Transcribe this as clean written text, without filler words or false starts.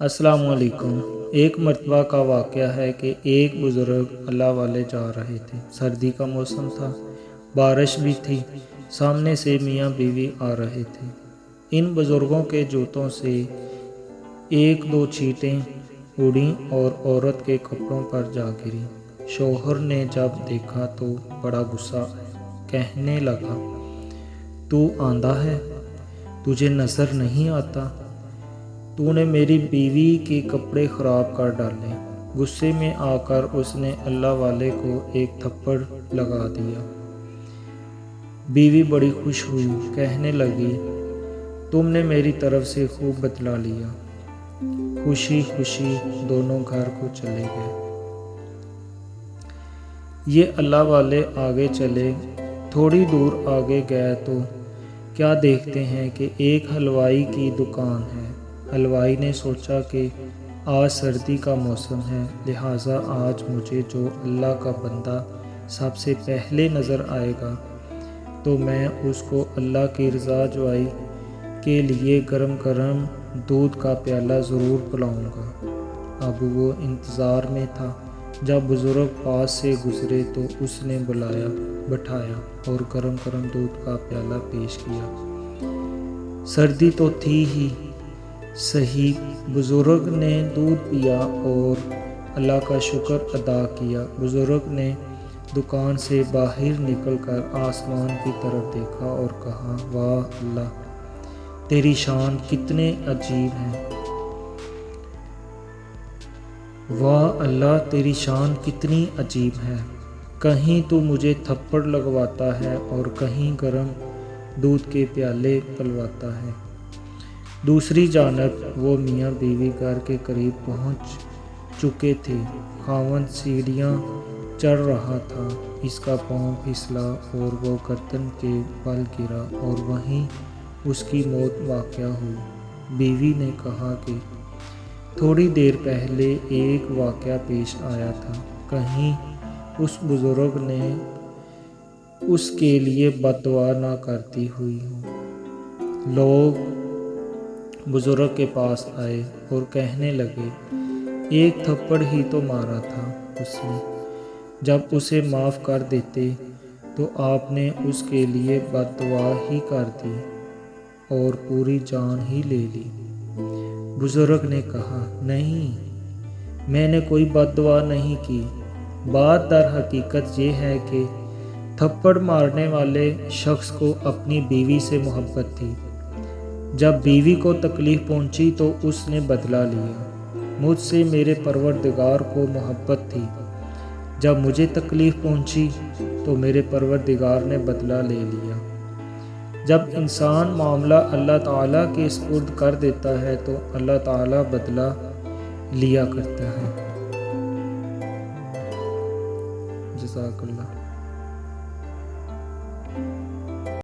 السلام علیکم۔ ایک مرتبہ کا واقعہ ہے کہ ایک بزرگ اللہ والے جا رہے تھے۔ سردی کا موسم تھا، بارش بھی تھی، سامنے سے میاں بیوی آ رہے تھے۔ ان بزرگوں کے جوتوں سے ایک دو چھینٹیں اڑیں اور عورت کے کپڑوں پر جا گریں۔ شوہر نے جب دیکھا تو بڑا غصہ آیا، کہنے لگا، تو اندھا ہے، تجھے نظر نہیں آتا؟ تو نے میری بیوی کے کپڑے خراب کر ڈالے۔ غصے میں آ کر اس نے اللہ والے کو ایک تھپڑ لگا دیا۔ بیوی بڑی خوش ہوئی، کہنے لگی، تم نے میری طرف سے خوب بدلہ لیا۔ خوشی خوشی دونوں گھر کو چلے گئے۔ یہ اللہ والے آگے چلے۔ تھوڑی دور آگے گئے تو کیا دیکھتے ہیں کہ ایک حلوائی کی دکان ہے۔ حلوائی نے سوچا کہ آج سردی کا موسم ہے، لہٰذا آج مجھے جو اللہ کا بندہ سب سے پہلے نظر آئے گا تو میں اس کو اللہ کی رضا جوئی کے لیے گرم گرم دودھ کا پیالہ ضرور پلاؤں گا۔ اب وہ انتظار میں تھا۔ جب بزرگ پاس سے گزرے تو اس نے بٹھایا اور گرم گرم دودھ کا پیالہ پیش کیا۔ سردی تو تھی ہی صحیح، بزرگ نے دودھ پیا اور اللہ کا شکر ادا کیا۔ بزرگ نے دکان سے باہر نکل کر آسمان کی طرف دیکھا اور کہا، واہ اللہ، تیری شان کتنے عجیب ہے! واہ اللہ، تیری شان کتنی عجیب ہے! کہیں تو مجھے تھپڑ لگواتا ہے اور کہیں گرم دودھ کے پیالے پلواتا ہے۔ دوسری جانب وہ میاں بیوی گھر کے قریب پہنچ چکے تھے۔ خاوند سیڑھیاں چڑھ رہا تھا، اس کا پاؤں پھسلا اور وہ گردن کے بل گرا اور وہیں اس کی موت واقع ہوئی۔ بیوی نے کہا کہ تھوڑی دیر پہلے ایک واقعہ پیش آیا تھا، کہیں اس بزرگ نے اس کے لیے بد دعا نہ کرتی ہوئی ہو۔ لوگ بزرگ کے پاس آئے اور کہنے لگے، ایک تھپڑ ہی تو مارا تھا اس نے، جب اسے معاف کر دیتے تو آپ نے اس کے لیے بد دعا ہی کر دی اور پوری جان ہی لے لی۔ بزرگ نے کہا، نہیں، میں نے کوئی بد دعا نہیں کی۔ بات در حقیقت یہ ہے کہ تھپڑ مارنے والے شخص کو اپنی بیوی سے محبت تھی۔ جب بیوی کو تکلیف پہنچی تو اس نے بدلہ لیا۔ مجھ سے میرے پروردگار کو محبت تھی۔ جب مجھے تکلیف پہنچی تو میرے پروردگار نے بدلہ لے لیا۔ جب انسان معاملہ اللہ تعالیٰ کے سپرد کر دیتا ہے تو اللہ تعالیٰ بدلہ لیا کرتا ہے۔ جزاک اللہ۔